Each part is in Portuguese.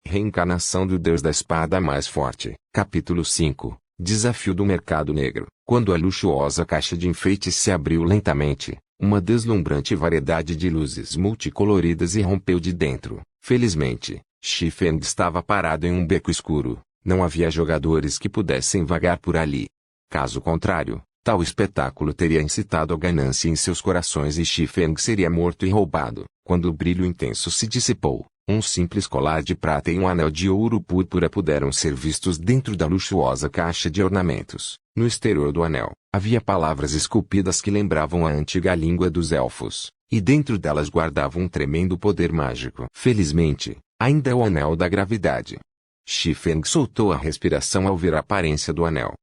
Reencarnação do Deus da Espada Mais Forte. Capítulo 5. Desafio do Mercado Negro. Quando a luxuosa caixa de enfeites se abriu lentamente, uma deslumbrante variedade de luzes multicoloridas irrompeu de dentro. Felizmente, Xi Feng estava parado em um beco escuro. Não havia jogadores que pudessem vagar por ali. Caso contrário, tal espetáculo teria incitado a ganância em seus corações e Xi Feng seria morto e roubado. Quando o brilho intenso se dissipou, um simples colar de prata e um anel de ouro púrpura puderam ser vistos dentro da luxuosa caixa de ornamentos. No exterior do anel, havia palavras esculpidas que lembravam a antiga língua dos elfos, e dentro delas guardavam um tremendo poder mágico. Felizmente, ainda é o anel da gravidade. Xi Feng soltou a respiração ao ver a aparência do anel.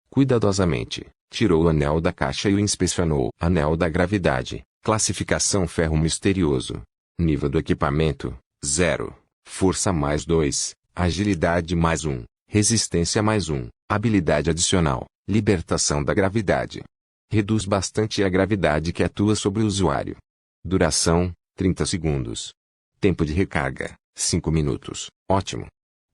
Cuidadosamente, tirou o anel da caixa e o inspecionou. Anel da gravidade. Classificação ferro misterioso. Nível do equipamento, 0. Força mais 2. Agilidade mais 1. Resistência mais 1. Habilidade adicional. Libertação da gravidade. Reduz bastante a gravidade que atua sobre o usuário. Duração, 30 segundos. Tempo de recarga, 5 minutos. Ótimo.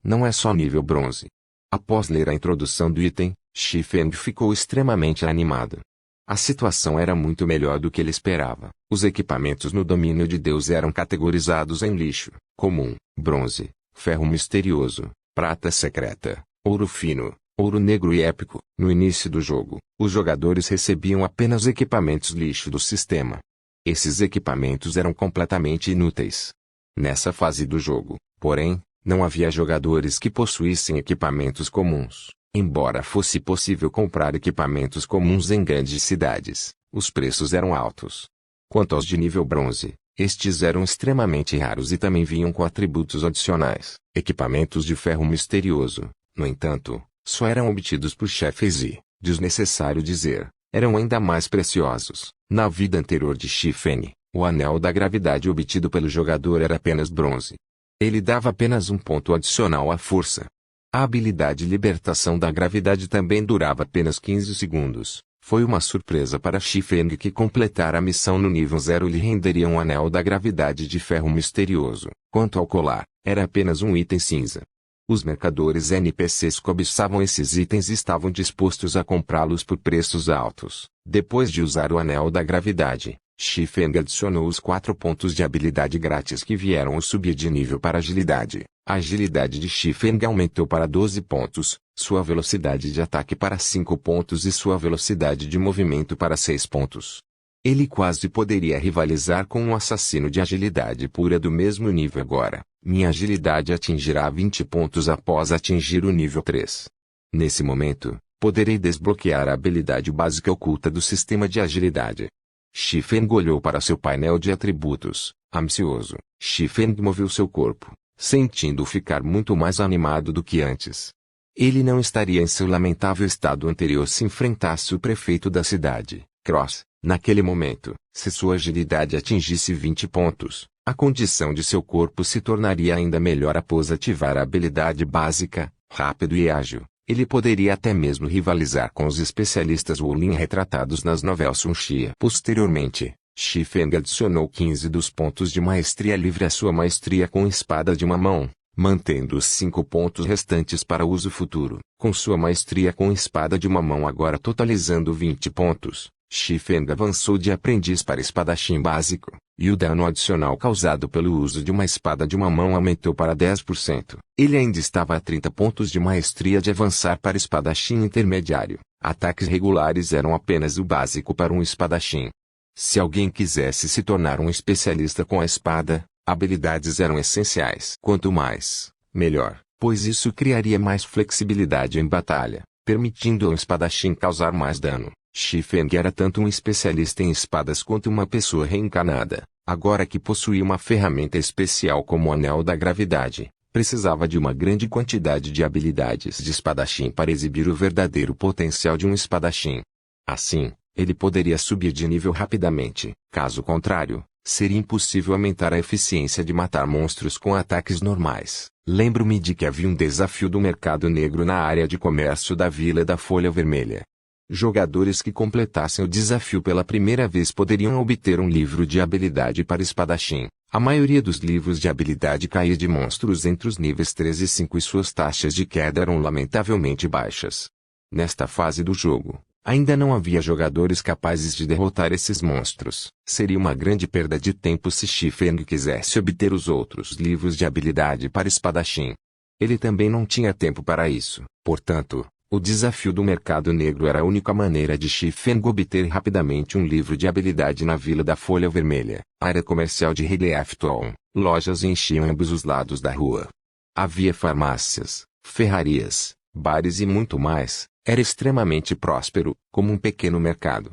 Não é só nível bronze. Após ler a introdução do item, Xi Feng ficou extremamente animado. A situação era muito melhor do que ele esperava. Os equipamentos no domínio de Deus eram categorizados em lixo, comum, bronze, ferro misterioso, prata secreta, ouro fino, ouro negro e épico. No início do jogo, os jogadores recebiam apenas equipamentos lixo do sistema. Esses equipamentos eram completamente inúteis. Nessa fase do jogo, porém, não havia jogadores que possuíssem equipamentos comuns. Embora fosse possível comprar equipamentos comuns em grandes cidades, os preços eram altos. Quanto aos de nível bronze, estes eram extremamente raros e também vinham com atributos adicionais. Equipamentos de ferro misterioso, no entanto, só eram obtidos por chefes e, desnecessário dizer, eram ainda mais preciosos. Na vida anterior de Xi Feng, o anel da gravidade obtido pelo jogador era apenas bronze. Ele dava apenas um ponto adicional à força. A habilidade Libertação da Gravidade também durava apenas 15 segundos. Foi uma surpresa para Xi Feng que completar a missão no nível 0 lhe renderia um anel da gravidade de ferro misterioso. Quanto ao colar, era apenas um item cinza. Os mercadores NPCs cobiçavam esses itens e estavam dispostos a comprá-los por preços altos. Depois de usar o anel da gravidade, Xi Feng adicionou os 4 pontos de habilidade grátis que vieram ao subir de nível para agilidade. A agilidade de Xi Feng aumentou para 12 pontos, sua velocidade de ataque para 5 pontos e sua velocidade de movimento para 6 pontos. Ele quase poderia rivalizar com um assassino de agilidade pura do mesmo nível agora. Minha agilidade atingirá 20 pontos após atingir o nível 3. Nesse momento, poderei desbloquear a habilidade básica oculta do sistema de agilidade. Xi Feng olhou para seu painel de atributos, ambicioso. Xi Feng moveu seu corpo, sentindo ficar muito mais animado do que antes. Ele não estaria em seu lamentável estado anterior se enfrentasse o prefeito da cidade, Cross. Naquele momento, se sua agilidade atingisse 20 pontos, a condição de seu corpo se tornaria ainda melhor após ativar a habilidade básica, rápido e ágil. Ele poderia até mesmo rivalizar com os especialistas Wolin retratados nas novelas Sunxia. Posteriormente, Xi Feng adicionou 15 dos pontos de maestria livre à sua maestria com espada de uma mão, mantendo os 5 pontos restantes para uso futuro. Com sua maestria com espada de uma mão agora totalizando 20 pontos, Xi Feng avançou de aprendiz para espadachim básico, e o dano adicional causado pelo uso de uma espada de uma mão aumentou para 10%. Ele ainda estava a 30 pontos de maestria de avançar para espadachim intermediário. Ataques regulares eram apenas o básico para um espadachim. Se alguém quisesse se tornar um especialista com a espada, habilidades eram essenciais. Quanto mais, melhor, pois isso criaria mais flexibilidade em batalha, permitindo ao espadachim causar mais dano. Xi Feng era tanto um especialista em espadas quanto uma pessoa reencarnada. Agora que possuía uma ferramenta especial como o Anel da Gravidade, precisava de uma grande quantidade de habilidades de espadachim para exibir o verdadeiro potencial de um espadachim. Assim, ele poderia subir de nível rapidamente. Caso contrário, seria impossível aumentar a eficiência de matar monstros com ataques normais. Lembro-me de que havia um desafio do mercado negro na área de comércio da Vila da Folha Vermelha. Jogadores que completassem o desafio pela primeira vez poderiam obter um livro de habilidade para espadachim. A maioria dos livros de habilidade caía de monstros entre os níveis 3 e 5 e suas taxas de queda eram lamentavelmente baixas. Nesta fase do jogo, ainda não havia jogadores capazes de derrotar esses monstros. Seria uma grande perda de tempo se Shi-Feng quisesse obter os outros livros de habilidade para espadachim. Ele também não tinha tempo para isso. Portanto, o desafio do mercado negro era a única maneira de Shi-Feng obter rapidamente um livro de habilidade na Vila da Folha Vermelha, área comercial de Reliefton. Lojas enchiam ambos os lados da rua. Havia farmácias, ferrarias, bares e muito mais. Era extremamente próspero, como um pequeno mercado.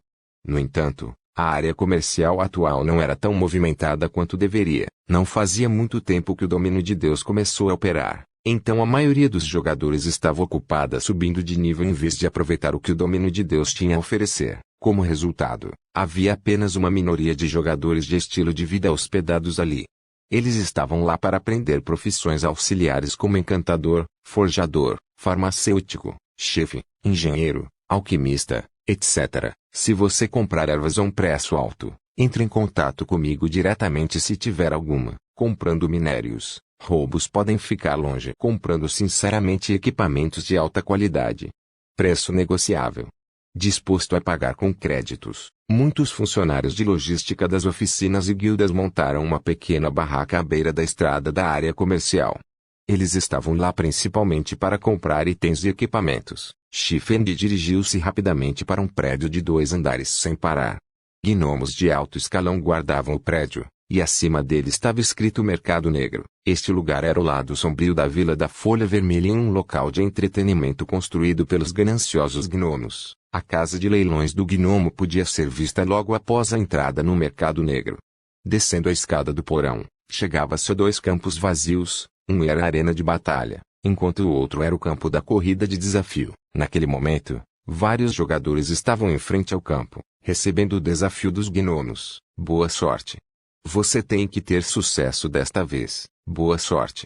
No entanto, a área comercial atual não era tão movimentada quanto deveria. Não fazia muito tempo que o domínio de Deus começou a operar, então a maioria dos jogadores estava ocupada subindo de nível em vez de aproveitar o que o domínio de Deus tinha a oferecer. Como resultado, havia apenas uma minoria de jogadores de estilo de vida hospedados ali. Eles estavam lá para aprender profissões auxiliares como encantador, forjador, farmacêutico, chefe, engenheiro, alquimista, etc. Se você comprar ervas a um preço alto, entre em contato comigo diretamente se tiver alguma. Comprando minérios, roubos podem ficar longe. Comprando sinceramente equipamentos de alta qualidade. Preço negociável. Disposto a pagar com créditos. Muitos funcionários de logística das oficinas e guildas montaram uma pequena barraca à beira da estrada da área comercial. Eles estavam lá principalmente para comprar itens e equipamentos. Shi-Feng dirigiu-se rapidamente para um prédio de 2 andares sem parar. Gnomos de alto escalão guardavam o prédio, e acima dele estava escrito Mercado Negro. Este lugar era o lado sombrio da Vila da Folha Vermelha e um local de entretenimento construído pelos gananciosos gnomos. A casa de leilões do gnomo podia ser vista logo após a entrada no Mercado Negro. Descendo a escada do porão, chegava-se a 2 campos vazios. Um era a arena de batalha, enquanto o outro era o campo da corrida de desafio. Naquele momento, vários jogadores estavam em frente ao campo, recebendo o desafio dos gnomos. Boa sorte. Você tem que ter sucesso desta vez. Boa sorte.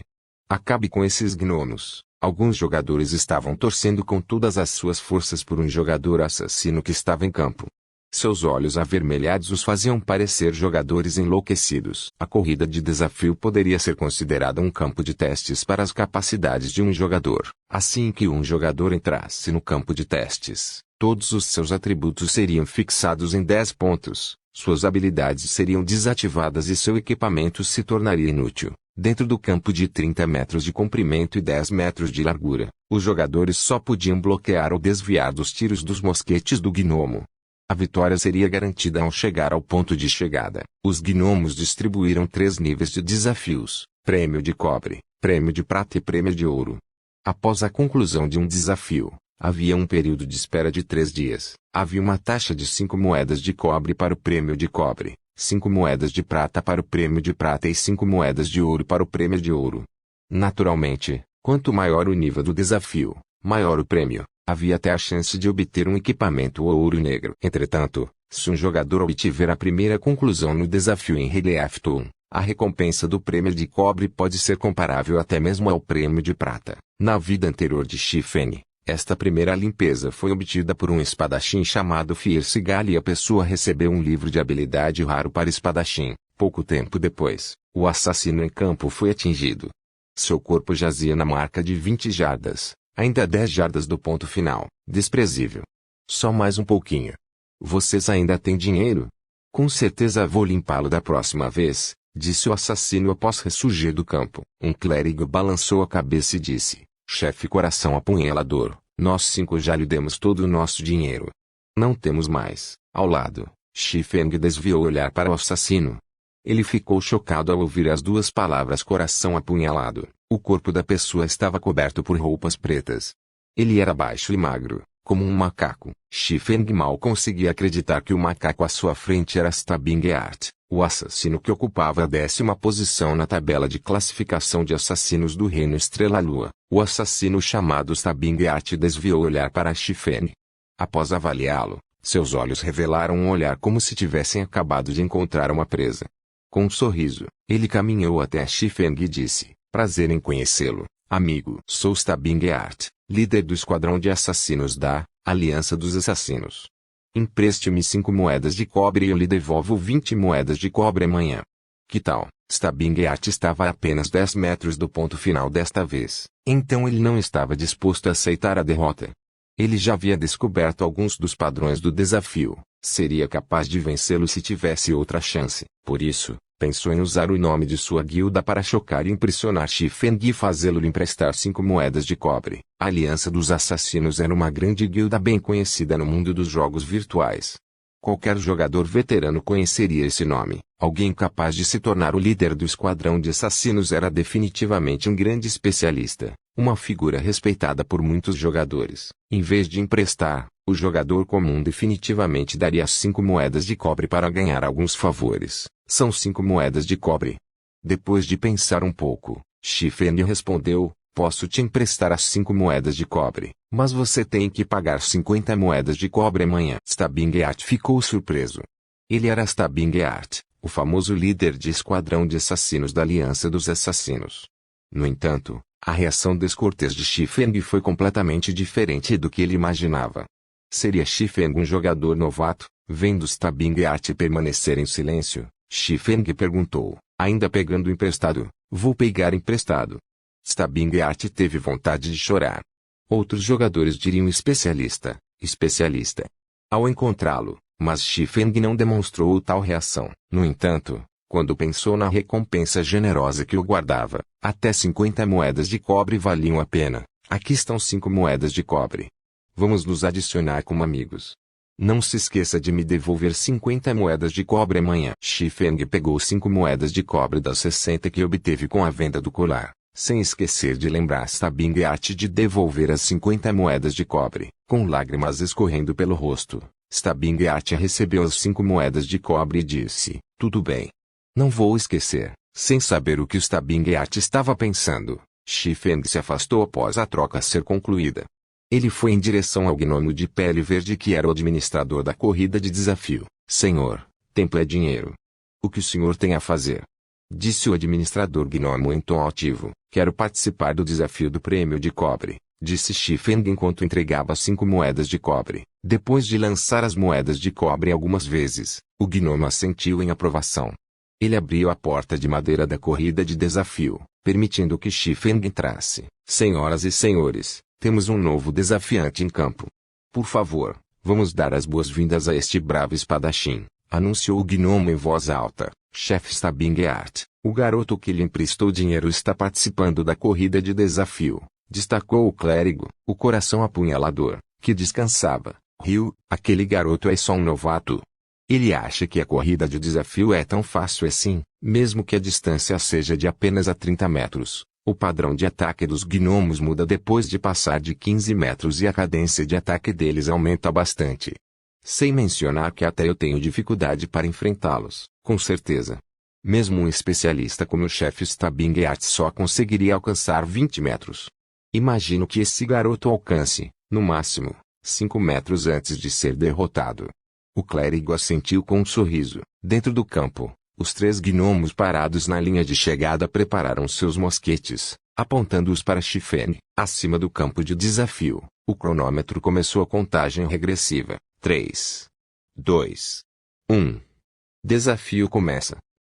Acabe com esses gnomos. Alguns jogadores estavam torcendo com todas as suas forças por um jogador assassino que estava em campo. Seus olhos avermelhados os faziam parecer jogadores enlouquecidos. A corrida de desafio poderia ser considerada um campo de testes para as capacidades de um jogador. Assim que um jogador entrasse no campo de testes, todos os seus atributos seriam fixados em 10 pontos, suas habilidades seriam desativadas e seu equipamento se tornaria inútil. Dentro do campo de 30 metros de comprimento e 10 metros de largura, os jogadores só podiam bloquear ou desviar dos tiros dos mosquetes do gnomo. A vitória seria garantida ao chegar ao ponto de chegada. Os gnomos distribuíram 3 níveis de desafios: prêmio de cobre, prêmio de prata e prêmio de ouro. Após a conclusão de um desafio, havia um período de espera de 3 dias. Havia uma taxa de 5 moedas de cobre para o prêmio de cobre, 5 moedas de prata para o prêmio de prata e 5 moedas de ouro para o prêmio de ouro. Naturalmente, quanto maior o nível do desafio, maior o prêmio. Havia até a chance de obter um equipamento ou ouro negro. Entretanto, se um jogador obtiver a primeira conclusão no desafio em Reliefton, a recompensa do prêmio de cobre pode ser comparável até mesmo ao prêmio de prata. Na vida anterior de Shi-Feng, esta primeira limpeza foi obtida por um espadachim chamado Fierce Gal e a pessoa recebeu um livro de habilidade raro para espadachim. Pouco tempo depois, o assassino em campo foi atingido. Seu corpo jazia na marca de 20 jardas. Ainda 10 jardas do ponto final. Desprezível. Só mais um pouquinho. Vocês ainda têm dinheiro? Com certeza vou limpá-lo da próxima vez, disse o assassino após ressurgir do campo. Um clérigo balançou a cabeça e disse: chefe coração apunhalador, nós 5 já lhe demos todo o nosso dinheiro. Não temos mais. Ao lado, Shi-Feng desviou o olhar para o assassino. Ele ficou chocado ao ouvir as 2 palavras coração apunhalado. O corpo da pessoa estava coberto por roupas pretas. Ele era baixo e magro, como um macaco. Shi-Feng mal conseguia acreditar que o macaco à sua frente era Stabingheart, o assassino que ocupava a 10ª posição na tabela de classificação de assassinos do Reino Estrela-Lua. O assassino chamado Stabingheart desviou o olhar para Shi-Feng. Após avaliá-lo, seus olhos revelaram um olhar como se tivessem acabado de encontrar uma presa. Com um sorriso, ele caminhou até Shi-Feng e disse: prazer em conhecê-lo, amigo. Sou Stabingheart, líder do esquadrão de assassinos da Aliança dos Assassinos. Empreste-me 5 moedas de cobre e eu lhe devolvo 20 moedas de cobre amanhã. Que tal? Stabingert estava a apenas 10 metros do ponto final desta vez, então ele não estava disposto a aceitar a derrota. Ele já havia descoberto alguns dos padrões do desafio, seria capaz de vencê-lo se tivesse outra chance. Por isso, pensou em usar o nome de sua guilda para chocar e impressionar Xifeng e fazê-lo lhe emprestar 5 moedas de cobre. A Aliança dos Assassinos era uma grande guilda bem conhecida no mundo dos jogos virtuais. Qualquer jogador veterano conheceria esse nome. Alguém capaz de se tornar o líder do esquadrão de assassinos era definitivamente um grande especialista, uma figura respeitada por muitos jogadores. Em vez de emprestar, o jogador comum definitivamente daria 5 moedas de cobre para ganhar alguns favores. São 5 moedas de cobre. Depois de pensar um pouco, Xifeng respondeu: posso te emprestar as 5 moedas de cobre, mas você tem que pagar 50 moedas de cobre amanhã. Stabingert ficou surpreso. Ele era Stabingert, o famoso líder de esquadrão de assassinos da Aliança dos Assassinos. No entanto, a reação descortês de Xifeng foi completamente diferente do que ele imaginava. Seria Xifeng um jogador novato? Vendo Stabingert permanecer em silêncio, Xifeng perguntou, ainda pegando emprestado: vou pegar emprestado. Stabingert teve vontade de chorar. Outros jogadores diriam especialista, especialista. Ao encontrá-lo, mas Xifeng não demonstrou tal reação. No entanto, quando pensou na recompensa generosa que o guardava, até 50 moedas de cobre valiam a pena. Aqui estão 5 moedas de cobre. Vamos nos adicionar como amigos. Não se esqueça de me devolver 50 moedas de cobre amanhã. Xifeng pegou 5 moedas de cobre das 60 que obteve com a venda do colar, sem esquecer de lembrar Stabingert de devolver as 50 moedas de cobre. Com lágrimas escorrendo pelo rosto, Stabingert recebeu as 5 moedas de cobre e disse: tudo bem. Não vou esquecer. Sem saber o que Stabingert estava pensando, Xifeng se afastou após a troca ser concluída. Ele foi em direção ao gnomo de pele verde que era o administrador da corrida de desafio. Senhor, tempo é dinheiro. O que o senhor tem a fazer? Disse o administrador gnomo em tom altivo. Quero participar do desafio do prêmio de cobre, disse Xifeng enquanto entregava 5 moedas de cobre. Depois de lançar as moedas de cobre algumas vezes, o gnomo assentiu em aprovação. Ele abriu a porta de madeira da corrida de desafio, permitindo que Xifeng entrasse. Senhoras e senhores, temos um novo desafiante em campo. Por favor, vamos dar as boas-vindas a este bravo espadachim, anunciou o gnomo em voz alta. Chefe Stabingert, o garoto que lhe emprestou dinheiro está participando da corrida de desafio, destacou o clérigo, o coração apunhalador, que descansava. Riu, aquele garoto é só um novato. Ele acha que a corrida de desafio é tão fácil assim, mesmo que a distância seja de apenas a 30 metros. O padrão de ataque dos gnomos muda depois de passar de 15 metros e a cadência de ataque deles aumenta bastante. Sem mencionar que até eu tenho dificuldade para enfrentá-los, com certeza. Mesmo um especialista como o chefe Stabingert só conseguiria alcançar 20 metros. Imagino que esse garoto alcance, no máximo, 5 metros antes de ser derrotado. O clérigo assentiu com um sorriso. Dentro do campo, os 3 gnomos parados na linha de chegada prepararam seus mosquetes, apontando-os para Xifeng. Acima do campo de desafio, o cronômetro começou a contagem regressiva. 3, 2, 1. Desafio começa.